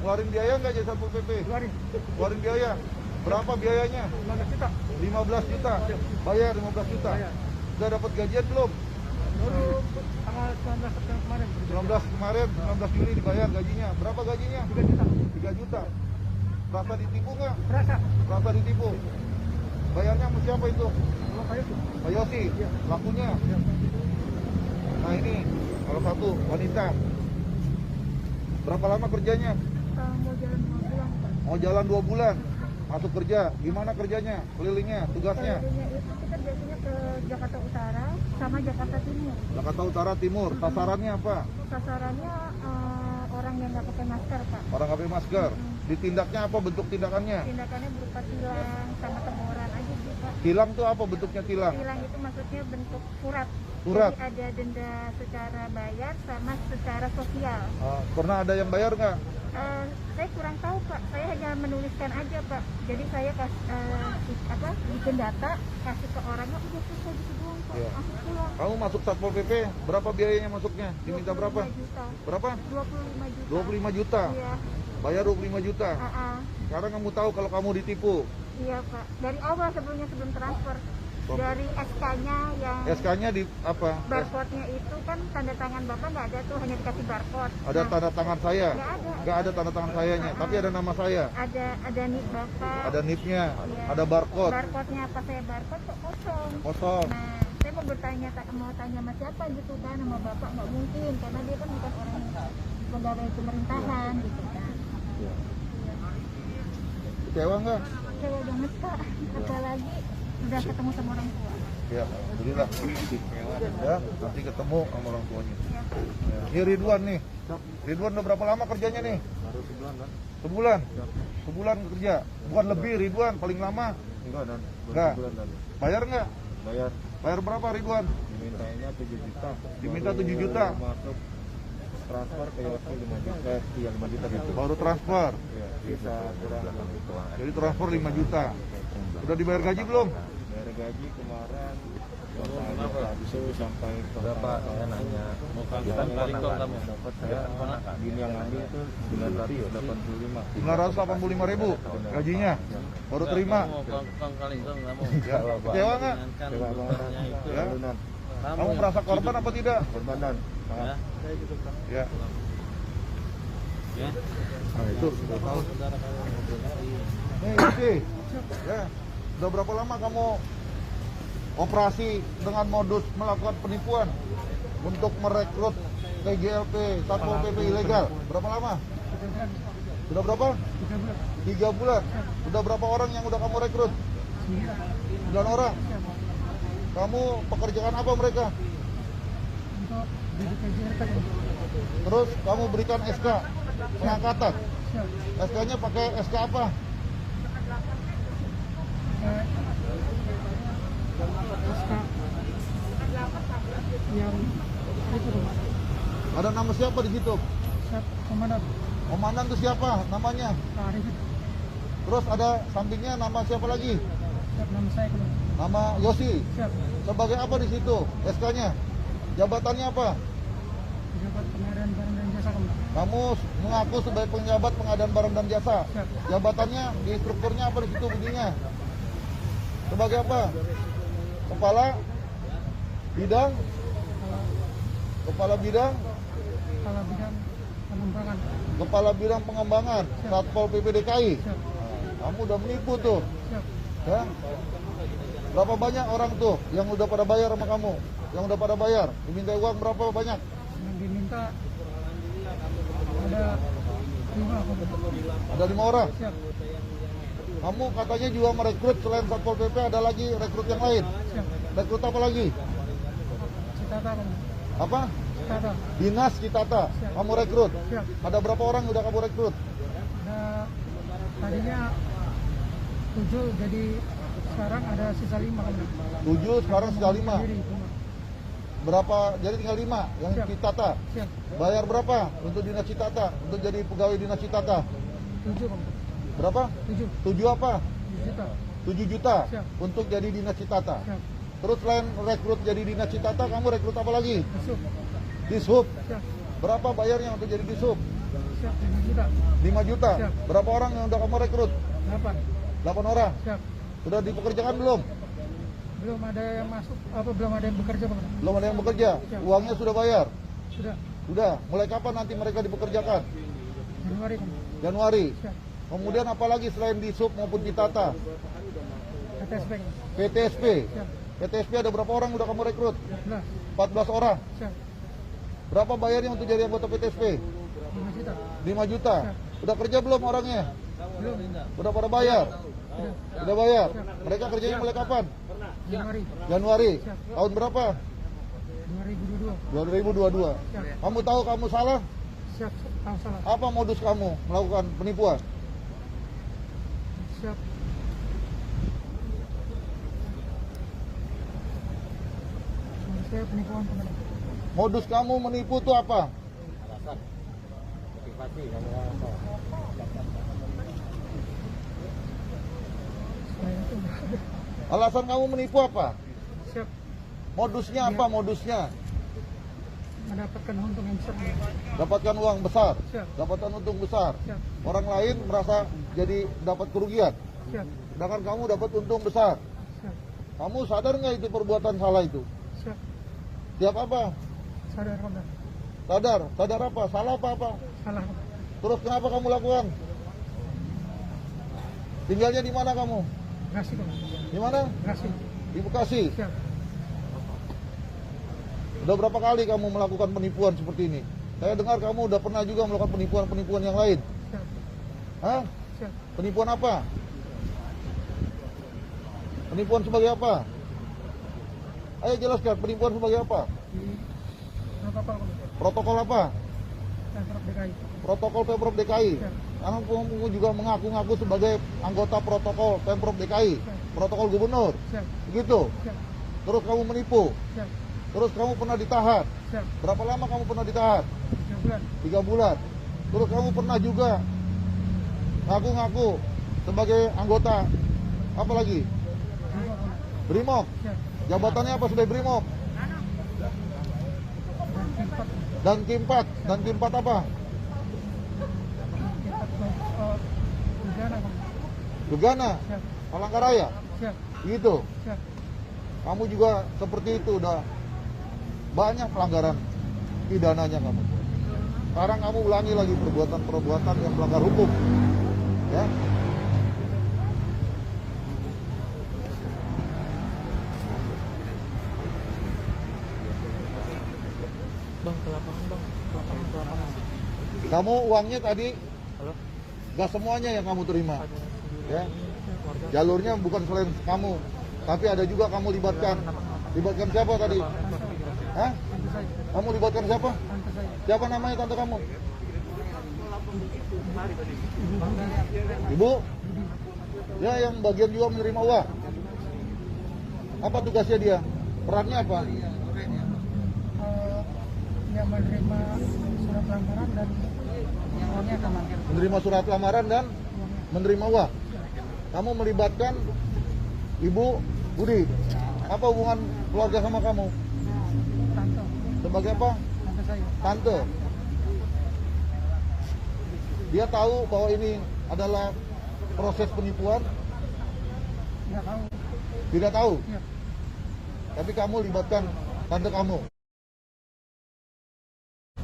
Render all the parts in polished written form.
Ngeluarin biaya nggak jadi Satpol PP? Ngeluarin biaya. Berapa biayanya? 15 juta. 15 juta. Bayar 15 juta. Sudah dapat gajian belum? Baru tanggal 19 September kemarin. 19 kemarin, 19 Juli dibayar gajinya. Berapa gajinya? 3 juta. 3 juta. Rasa ditipu nggak? Berasa. Rasa ditipu. Bayarnya sama siapa itu? Kalau kayu tuh. Pak Yosi, lakunya. Nah ini, salah satu wanita. Berapa lama kerjanya? Mau jalan 2 bulan, Pak. Mau jalan 2 bulan. Masuk kerja. Gimana kerjanya? Kelilingnya, tugasnya? Kerjanya itu kita biasanya ke Jakarta Utara sama Jakarta Timur. Jakarta Utara Timur. Sasarannya apa? Sasarannya orang yang nggak pakai masker, Pak. Orang nggak pakai masker. Ditindaknya apa bentuk tindakannya? Tindakannya berupa tilang sama teguran aja sih, Pak. Tilang tuh apa bentuknya tilang? Tilang itu maksudnya bentuk surat. Surat? Jadi ada denda secara bayar sama secara sosial. Pernah ada yang bayar nggak? Saya kurang tahu, Pak. Saya hanya menuliskan aja, Pak. Jadi saya bikin data, kasih ke orangnya, udah selesai gitu doang, Pak. Iya. Langsung pulang. Kamu masuk Satpol PP, berapa biayanya masuknya? Diminta berapa? 25 juta. Berapa? 25 juta. 25 juta. Iya. Bayar 25 juta. Sekarang kamu tahu kalau kamu ditipu. Iya, Pak. Dari awal sebelum transfer. Dari SK-nya yang SK-nya di apa? barcode-nya itu kan tanda tangan Bapak nggak ada tuh, hanya dikasih barcode. Ada tanda tangan saya? Nggak ada. Nggak ada tanda tangan sayanya, tapi ada nama saya. Ada NIP Bapak. Ada NIP-nya, Iya. ada barcode. Barcode-nya apa saya barcode kok kosong. Kosong. Nah, saya mau tanya sama siapa gitu kan, sama Bapak nggak mungkin karena dia kan bukan orang pegawai pemerintahan gitu kan. Iya. Kecewa nggak? Kecewa banget, Pak. Apalagi udah ketemu sama orang tua. Ya, alhamdulillah. Ya, nanti ketemu sama orang tuanya. Ya. Ya. Ini Ridwan nih. Ridwan udah berapa lama kerjanya nih? Baru sebulan kan? Sebulan? Sebulan kerja? Bukan lebih Ridwan, paling lama? Enggak dan Enggak. sebulan dan Bayar nggak? bayar. Bayar berapa Ridwan? Dimintanya 7 juta. Diminta Baru 7 juta. Masuk transfer ke Yosi 5 juta. Iya 5 juta gitu. Baru transfer. Iya, bisa kurang gitu. Jadi transfer 5 juta. Udah dibayar gaji belum? Dari gaji kemarin itu sampai Berapa? Saya nanya. kita kali kok kamu dapat saya gini yang ngambil itu 985. 985.000 gajinya. Baru terima. Ya, kecewa nggak? Coba banget. Ya. Alunan. Kamu merasa korban apa tidak? Korban dan sangat. Ya. Nah itu sudah tahu. Nih Yosi, ya. Udah berapa lama kamu operasi dengan modus melakukan penipuan untuk merekrut TGLP, Satpol PP ilegal? Berapa lama? Sudah berapa? 3 bulan. Udah berapa orang yang udah kamu rekrut? 9 orang. Kamu pekerjaan apa mereka? Terus kamu berikan SK pengangkatan. SK-nya pakai SK apa? Yang itu Ada nama siapa di situ? komandan Komandan itu siapa namanya? Arif, Terus ada sampingnya nama siapa lagi? siap nama saya kan. Nama Yosi. Siap. Sebagai apa di situ? SK-nya? Jabatannya apa? Pejabat pengadaan barang dan jasa kan. Kamu mengaku sebagai penjabat pengadaan barang dan jasa. Siap. Jabatannya di strukturnya apa di situ bunyinya? Sebagai apa? Kepala bidang, kepala bidang, Kepala bidang pengembangan. kepala bidang pengembangan Satpol PP DKI. Siap. Kamu udah menipu tuh, Siap. ya? Berapa banyak orang tuh yang udah pada bayar sama kamu? Yang udah pada bayar, diminta uang berapa banyak? Yang diminta ada 5 komandan. Ada 5 orang. Siap. Kamu katanya juga merekrut selain Satpol PP ada lagi rekrut yang lain. Siap. Rekrut apa lagi? Citata kan. Apa? Citata. Dinas Citata. Kamu rekrut. Siap. Ada berapa orang yang udah kamu rekrut? Ada tadinya 7 jadi sekarang ada sisa 5 kan. 7, sekarang sudah 5. Sendiri, cuma. Berapa? Jadi tinggal 5 yang Siap. Citata. Siap. Bayar berapa untuk Dinas Citata? Untuk jadi pegawai Dinas Citata? 7 kan. Berapa? 7 7 apa? juta. 7 juta Siap. untuk jadi Dinas Citata. Siap. Terus selain rekrut jadi Dinas Citata, kamu rekrut apa lagi? Masuk. Dishub. Siap. Berapa bayarnya untuk jadi Dishub? Siap, 5 juta. 5 juta. Siap. Berapa orang yang udah kamu rekrut? 8. 8 orang. Siap. Sudah dipekerjakan belum? Belum ada yang masuk, belum ada yang bekerja, Pak. Belum ada yang bekerja. Siap. Uangnya sudah bayar. Sudah. Sudah. Mulai kapan nanti mereka dipekerjakan? Januari, Pak. Januari. Siap. Kemudian apa lagi selain di Sub maupun di Tata? PTSP. PTSP. Siap. PTSP ada berapa orang udah kamu rekrut? 14. 14 orang. Siap. Berapa bayarnya untuk jadi anggota PTSP? 5 juta. 5 juta. Udah kerja belum orangnya? Belum. Udah pada bayar? Sudah. Udah bayar. Mereka kerjanya mulai kapan? Januari. Januari. Siap. Tahun berapa? 2022. 2022. Siap. Kamu tahu kamu salah? Siap. Tahu salah. Apa modus kamu melakukan penipuan? Siap. Saya penipuan, teman. Modus kamu menipu itu apa? Saya itu Alasan kamu menipu apa? siap Modusnya apa modusnya? mendapatkan untung yang besar. Dapatkan uang besar, Siap. dapatkan untung besar. Siap. Orang lain merasa jadi dapat kerugian, Siap. sedangkan kamu dapat untung besar. Siap. Kamu sadar nggak itu perbuatan salah itu? Siap. Tiap apa? Sadar, Pak. Sadar, sadar apa? Salah apa? Salah, Pak. Terus kenapa kamu lakukan? Tinggalnya di mana kamu? Bekasi, Pak. Di mana? Bekasi. Di Bekasi. Siap. Udah berapa kali kamu melakukan penipuan seperti ini? Saya dengar kamu udah pernah juga melakukan penipuan-penipuan yang lain. Siap. Hah? Siap. Penipuan apa? Penipuan sebagai apa? Ayo jelaskan, penipuan sebagai apa? Di protokol, Pak. Protokol apa? Pemprov DKI. Protokol Pemprov DKI. Siap. Karena kamu juga mengaku-ngaku sebagai anggota protokol Pemprov DKI. Protokol gubernur. Siap. Begitu. Siap. Terus kamu menipu. Siap. Terus kamu pernah ditahan. Siap. Berapa lama kamu pernah ditahan? 3 bulan. 3 bulan. Terus kamu pernah juga ngaku-ngaku sebagai anggota apa lagi? Brimob. Siap. Jabatannya apa sebagai Brimob? Dan K4. Dan K4 apa? Udana, Pak. Gegana, Siap. Palangkaraya. Siap. Gitu. Siap. Kamu juga seperti itu udah banyak pelanggaran pidananya kamu. Sekarang kamu ulangi lagi perbuatan-perbuatan yang melanggar hukum. Ya. Bang, ke lapangan, Bang. Ke lapangan. Kamu uangnya tadi Halo? gak semuanya yang kamu terima. Ada sendiri. Ya. Keluarga. Jalurnya bukan selain kamu, tapi ada juga kamu libatkan. Libatkan siapa tadi? Hah? Tante saya. Kamu libatkan siapa? Tante saya. Siapa namanya tante kamu? Ibu Budi. Ibu? Ya, yang bagian juga menerima uang. Apa tugasnya dia? Perannya apa? Yang menerima surat lamaran dan uangnya akan manggil. Menerima surat lamaran dan menerima uang. Kamu melibatkan Ibu Budi. Apa hubungan keluarga sama kamu? Tante. Sebagai apa? Tante saya. Tante. Dia tahu bahwa ini adalah proses penipuan? Nggak tahu. Tidak tahu. Ya. Tapi kamu libatkan tante kamu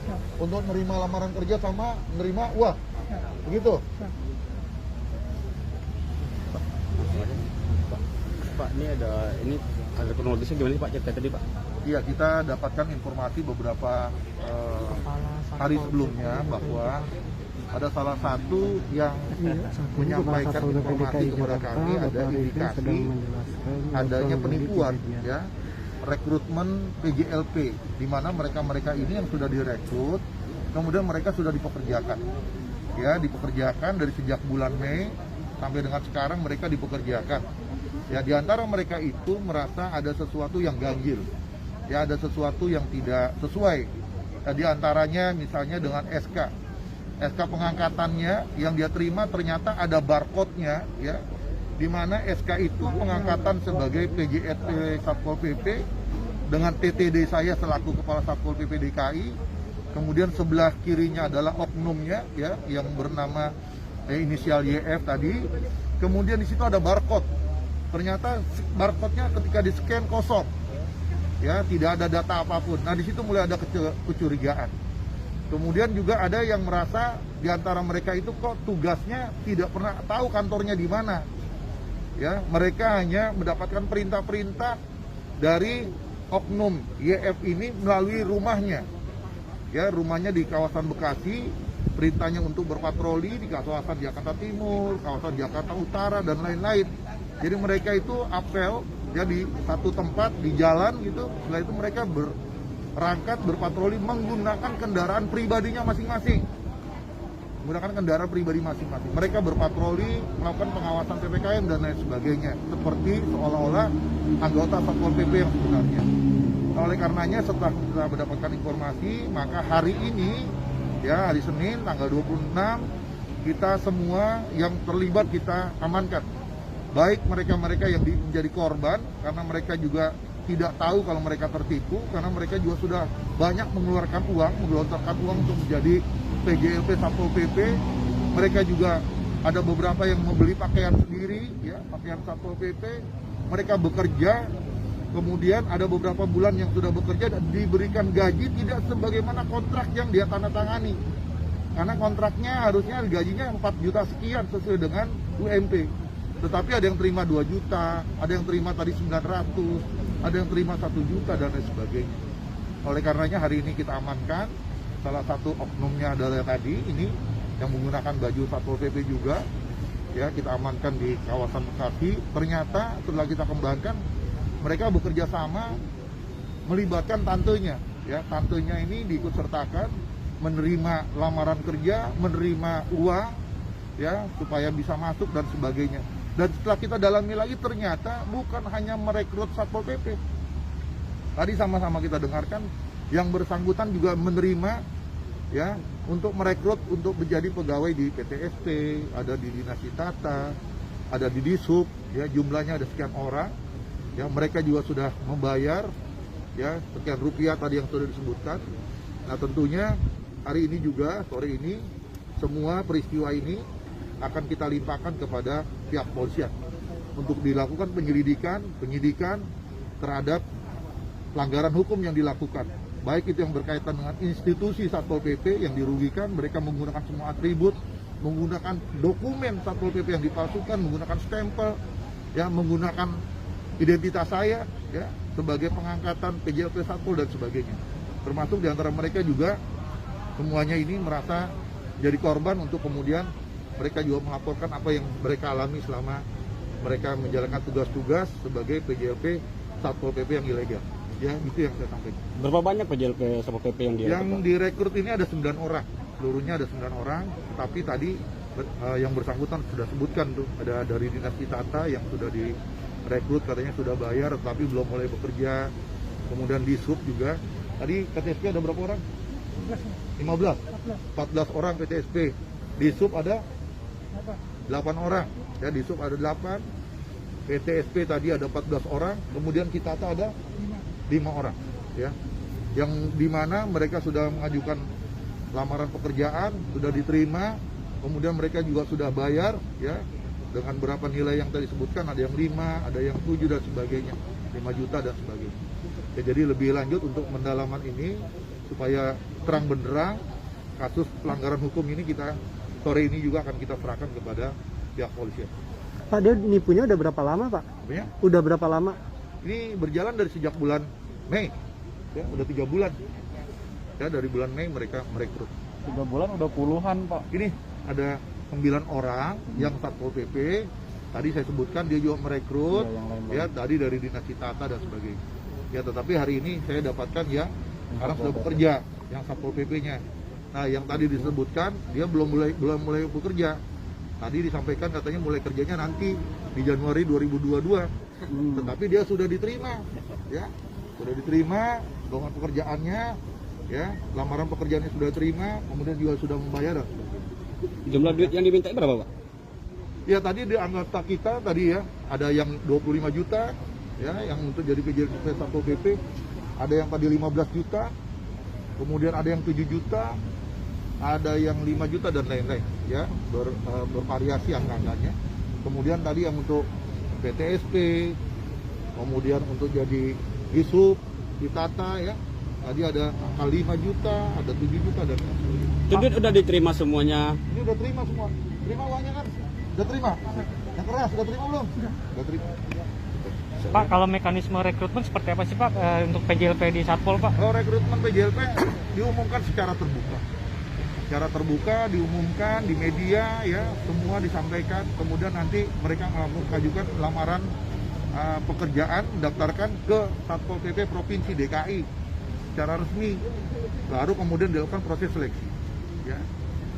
Siap. untuk menerima lamaran kerja sama menerima uang. Siap. Begitu? Siap. Pak, ini ada kronologisnya gimana sih Pak cerita tadi Pak? Iya, kita dapatkan informasi beberapa hari sebelumnya bahwa ada salah satu yang menyampaikan informasi kepada kami ada indikasi adanya penipuan, ya, rekrutmen PJLP, di mana mereka ini yang sudah direkrut, kemudian mereka sudah dipekerjakan, ya, dipekerjakan dari sejak bulan Mei sampai dengan sekarang mereka dipekerjakan. Ya, di antara mereka itu merasa ada sesuatu yang ganjil, ya, ada sesuatu yang tidak sesuai. Ya, di antaranya misalnya dengan SK pengangkatannya yang dia terima ternyata ada barcode-nya, ya, di mana SK itu pengangkatan sebagai PJSP Satpol PP dengan TTD saya selaku Kepala Satpol PP DKI kemudian sebelah kirinya adalah oknumnya ya yang bernama inisial YF tadi. Kemudian di situ ada barcode. Ternyata barcode-nya ketika di-scan kosong. Ya, tidak ada data apapun. Nah, di situ mulai ada kecurigaan. Kemudian juga ada yang merasa di antara mereka itu kok tugasnya tidak pernah tahu kantornya di mana. Ya, mereka hanya mendapatkan perintah-perintah dari oknum YF ini melalui rumahnya. Ya, rumahnya di kawasan Bekasi, perintahnya untuk berpatroli di kawasan Jakarta Timur, kawasan Jakarta Utara dan lain-lain. Jadi mereka itu apel ya di satu tempat di jalan gitu. Setelah itu mereka berangkat berpatroli menggunakan kendaraan pribadinya masing-masing. Menggunakan kendaraan pribadi masing-masing. Mereka berpatroli, melakukan pengawasan PPKM dan lain sebagainya. Seperti seolah-olah anggota Satpol PP yang sebenarnya. Oleh karenanya setelah kita mendapatkan informasi, maka hari ini, ya hari Senin tanggal 26, kita semua yang terlibat kita amankan. Baik mereka-mereka yang menjadi korban, karena mereka juga tidak tahu kalau mereka tertipu, karena mereka juga sudah banyak mengeluarkan uang, menggelontorkan uang untuk menjadi PJLP Satpol PP. Mereka juga ada beberapa yang membeli pakaian sendiri, ya pakaian Satpol PP. Mereka bekerja, kemudian ada beberapa bulan yang sudah bekerja dan diberikan gaji tidak sebagaimana kontrak yang dia tandatangani. Karena kontraknya harusnya gajinya 4 juta sekian sesuai dengan UMP. Tetapi ada yang terima 2 juta, ada yang terima tadi 900, ada yang terima 1 juta dan lain sebagainya. Oleh karenanya hari ini kita amankan. Salah satu oknumnya adalah tadi ini yang menggunakan baju Satpol PP juga. Ya, kita amankan di kawasan Bekasi. Ternyata setelah kita kembangkan, mereka bekerja sama melibatkan tantenya. Ya, tantenya ini diikutsertakan menerima lamaran kerja, menerima uang, ya supaya bisa masuk dan sebagainya. Dan setelah kita dalami lagi ternyata bukan hanya merekrut Satpol PP. Tadi sama-sama kita dengarkan yang bersangkutan juga menerima ya untuk merekrut untuk menjadi pegawai di PTSP, ada di Dinas Tata, ada di Dishub, ya jumlahnya ada sekian orang. Ya mereka juga sudah membayar ya sekian rupiah tadi yang sudah disebutkan. Nah tentunya hari ini juga sore ini semua peristiwa ini akan kita limpahkan kepada pihak polisian untuk dilakukan penyidikan terhadap pelanggaran hukum yang dilakukan. Baik itu yang berkaitan dengan institusi Satpol PP yang dirugikan, mereka menggunakan semua atribut, menggunakan dokumen Satpol PP yang dipalsukan, menggunakan stempel, ya menggunakan identitas saya ya sebagai pengangkatan PJLP Satpol dan sebagainya. Termasuk diantara mereka juga semuanya ini merasa jadi korban untuk kemudian mereka juga melaporkan apa yang mereka alami selama mereka menjalankan tugas-tugas sebagai PJLP Satpol PP yang ilegal. Ya, itu yang saya sampaikan. Berapa banyak PJLP Satpol PP yang direkrut? Yang direkrut ini ada 9 orang. Seluruhnya ada 9 orang, tapi tadi yang bersangkutan sudah sebutkan tuh, ada dari Dinas Tata yang sudah direkrut katanya sudah bayar tapi belum mulai bekerja. Kemudian di Sub juga. Tadi PTSP ada berapa orang? 15. 14 orang PTSP. Di Sub ada 8 orang. Ya, di Sub ada 8. PTSP tadi ada 14 orang, kemudian Kitata ada 5 orang, ya, yang dimana mereka sudah mengajukan lamaran pekerjaan, sudah diterima, kemudian mereka juga sudah bayar, ya, dengan berapa nilai yang tadi disebutkan, ada yang 5, ada yang 7 dan sebagainya, 5 juta dan sebagainya. Ya, jadi lebih lanjut untuk pendalaman ini supaya terang benderang kasus pelanggaran hukum ini kita sore ini juga akan kita serahkan kepada pihak polisian. Pak, dia nipunya udah berapa lama, Pak? Ya? Udah berapa lama? Ini berjalan dari sejak bulan Mei, ya udah 3 bulan. Ya dari bulan Mei mereka merekrut. 3 bulan udah puluhan Pak. Ini ada 9 orang yang Satpol PP. Tadi saya sebutkan dia juga merekrut, ya tadi dari Dinas Tata dan sebagainya. Ya tetapi hari ini saya dapatkan ya sekarang sudah bekerja yang Satpol PP-nya. Nah yang tadi disebutkan dia belum mulai bekerja. Tadi disampaikan katanya mulai kerjanya nanti di Januari 2022. Tetapi dia sudah diterima, ya sudah diterima dengan pekerjaannya, ya lamaran pekerjaannya sudah terima, kemudian juga sudah membayar. Jumlah duit yang diminta berapa, Pak? Ya tadi di anggota kita tadi ya ada yang 25 juta, ya yang untuk jadi PJLP Satpol PP, ada yang tadi 15 juta, kemudian ada yang 7 juta, ada yang 5 juta dan lain-lain, ya, bervariasi angka-angkanya. Kemudian tadi yang untuk PTSP, kemudian untuk jadi Dishub, ditata, ya, tadi ada angka 5 juta, ada 7 juta dan lain-lain. Itu duit udah diterima semuanya. Ini udah terima semua, terima uangnya kan? Udah terima? Yang keras, udah terima belum? Udah terima. Pak, kalau mekanisme rekrutmen seperti apa sih Pak untuk PJLP di Satpol Pak? Kalau rekrutmen PJLP diumumkan secara terbuka. Secara terbuka diumumkan di media, ya, semua disampaikan. Kemudian nanti mereka mengajukan lamaran pekerjaan, mendaftarkan ke Satpol PP Provinsi DKI secara resmi. Baru kemudian dilakukan proses seleksi. Ya.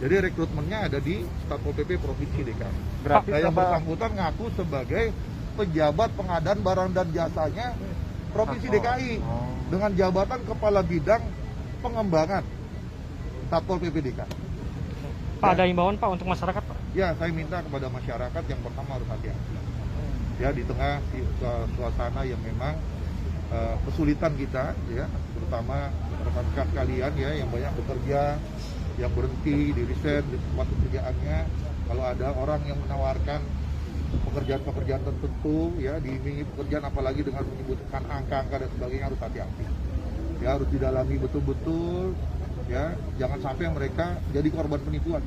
Jadi rekrutmennya ada di Satpol PP Provinsi DKI. Berarti Nah, yang sama- bersangkutan ngaku sebagai pejabat pengadaan barang dan jasanya Provinsi DKI dengan jabatan Kepala Bidang Pengembangan Satpol PP DKI. Pak, ada imbauan Pak untuk masyarakat Pak? Ya, saya minta kepada masyarakat yang pertama harus hati-hati. Ya, di tengah suasana yang memang kesulitan kita, ya, terutama rekan-rekan kalian, ya, yang banyak bekerja, yang berhenti di resign di tempat pekerjaannya. Kalau ada orang yang menawarkan pekerjaan-pekerjaan tertentu, ya, diiming pekerjaan apalagi dengan menyebutkan angka-angka dan sebagainya, harus hati-hati. Ya, harus didalami betul-betul, ya, jangan sampai mereka jadi korban penipuan.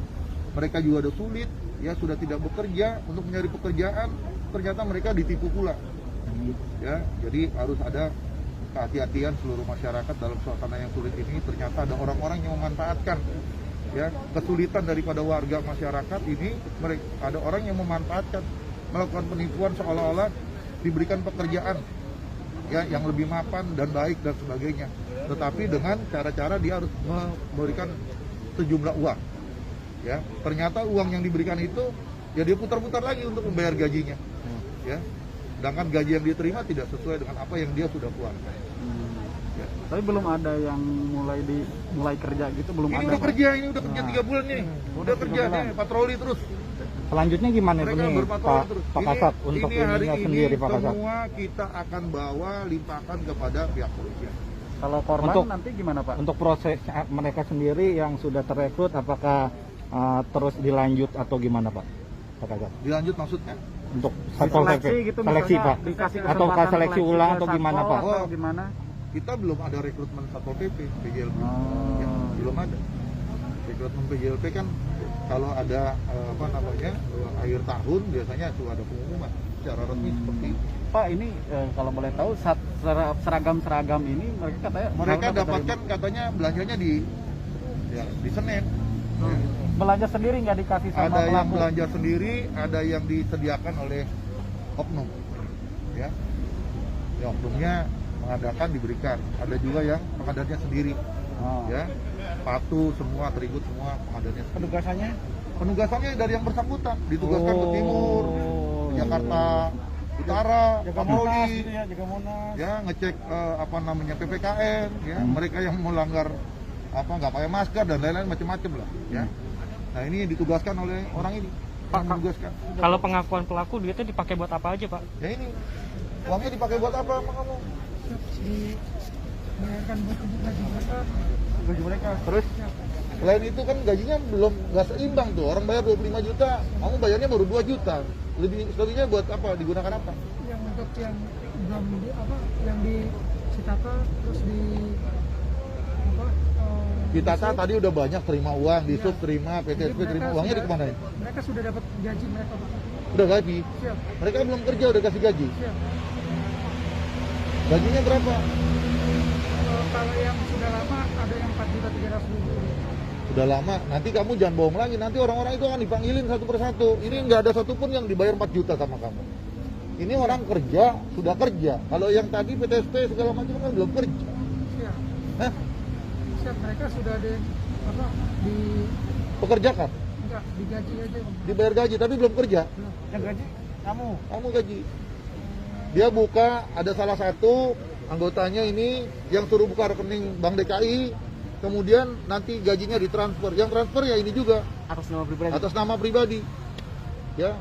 Mereka juga ada sulit, ya, sudah tidak bekerja untuk mencari pekerjaan, ternyata mereka ditipu pula. Ya, jadi harus ada kehati-hatian seluruh masyarakat dalam suasana yang sulit ini. Ternyata ada orang-orang yang memanfaatkan, ya, kesulitan daripada warga masyarakat ini. Mereka ada orang yang memanfaatkan, melakukan penipuan seolah-olah diberikan pekerjaan, ya, yang lebih mapan dan baik dan sebagainya. Tetapi dengan cara-cara dia harus memberikan sejumlah uang. Ya, ternyata uang yang diberikan itu, ya, dia putar-putar lagi untuk membayar gajinya. Ya. Sedangkan gaji yang diterima tidak sesuai dengan apa yang dia sudah keluarkan. Ya. Tapi belum ada yang mulai kerja gitu, belum Ini ada. udah kerja, ini udah kerja 3 bulan nih. Udah kerja nih, patroli terus. Selanjutnya gimana Mereka nih berpatroli terus. Pak Kasat untuk ini hari ininya ini sendiri Pak Kasat? semua kita akan bawa limpahkan kepada pihak polisian. Kalau korban Untuk- nanti gimana Pak? Untuk proses mereka sendiri yang sudah terekrut, apakah terus dilanjut atau gimana Pak? Pak Kasat? Dilanjut maksudnya? Untuk Satpol PP, gitu, seleksi misalnya Pak? dikasih Atau kesempatan seleksi ulang atau ke gimana Satpol Pak? atau Oh. gimana? Kita belum ada rekrutmen Satpol PP, PJLP. Oh. Ya, belum ada. Rekrutmen PJLP kan kalau ada akhir tahun biasanya tuh ada pengumuman secara resmi seperti itu. Pak, ini kalau boleh tahu seragam-seragam ini mereka katanya Mereka dapat dari- dapatkan katanya belanjanya di Senen. Ya. belanja sendiri nggak dikasih sama Ada yang pelaku? belanja sendiri, ada yang disediakan oleh oknum. Ya. Ya, oknumnya mengadakan diberikan. Ada juga yang pengadanya sendiri. Oh. Ya. Sepatu semua, atribut semua pengadanya sendiri. Penugasannya? Penugasannya dari yang bersangkutan, ditugaskan ke timur, Oh, Jakarta Utara, patroli, jaga Monas. ya, ngecek PPKM, ya, mereka yang melanggar nggak pakai masker dan lain-lain macam-macam lah, ya. Nah, ini ditugaskan oleh orang ini, Pak, yang menugaskan. Kalau pengakuan pelaku duitnya dipakai buat apa aja Pak? Ya ini, uangnya dipakai buat apa emang kamu? Bayarkan buat Gaji mereka. Terus selain itu kan gajinya belum nggak seimbang tuh, orang bayar 25 juta, kamu bayarnya baru 2 juta. Lebihnya buat apa? Digunakan apa? yang untuk yang belum yang di Sitata terus di Kita tadi udah banyak terima uang, di sub terima, PTSP terima, uangnya dikemanain? mereka sudah dapat gaji mereka Pak. Udah gaji. Siap, Mereka belum kerja udah kasih gaji. siap. Gajinya berapa? Kalau yang sudah lama ada yang 4.300.000. Udah lama. Nanti kamu jangan bohong lagi. Nanti orang-orang itu akan dipanggilin satu persatu. Ini nggak ada satupun yang dibayar 4 juta sama kamu. Ini orang kerja, sudah kerja. Kalau yang tadi PTSP segala macam kan belum kerja. Siap. Hah? Siap, mereka sudah ada di Pekerjakan. enggak digaji aja. Dibayar gaji tapi belum kerja. Yang gaji kamu. Kamu gaji. Dia buka, ada salah satu anggotanya ini yang suruh buka rekening Bank DKI, kemudian nanti gajinya ditransfer. Yang transfer ya ini juga Atas nama pribadi. atas nama pribadi. Ya.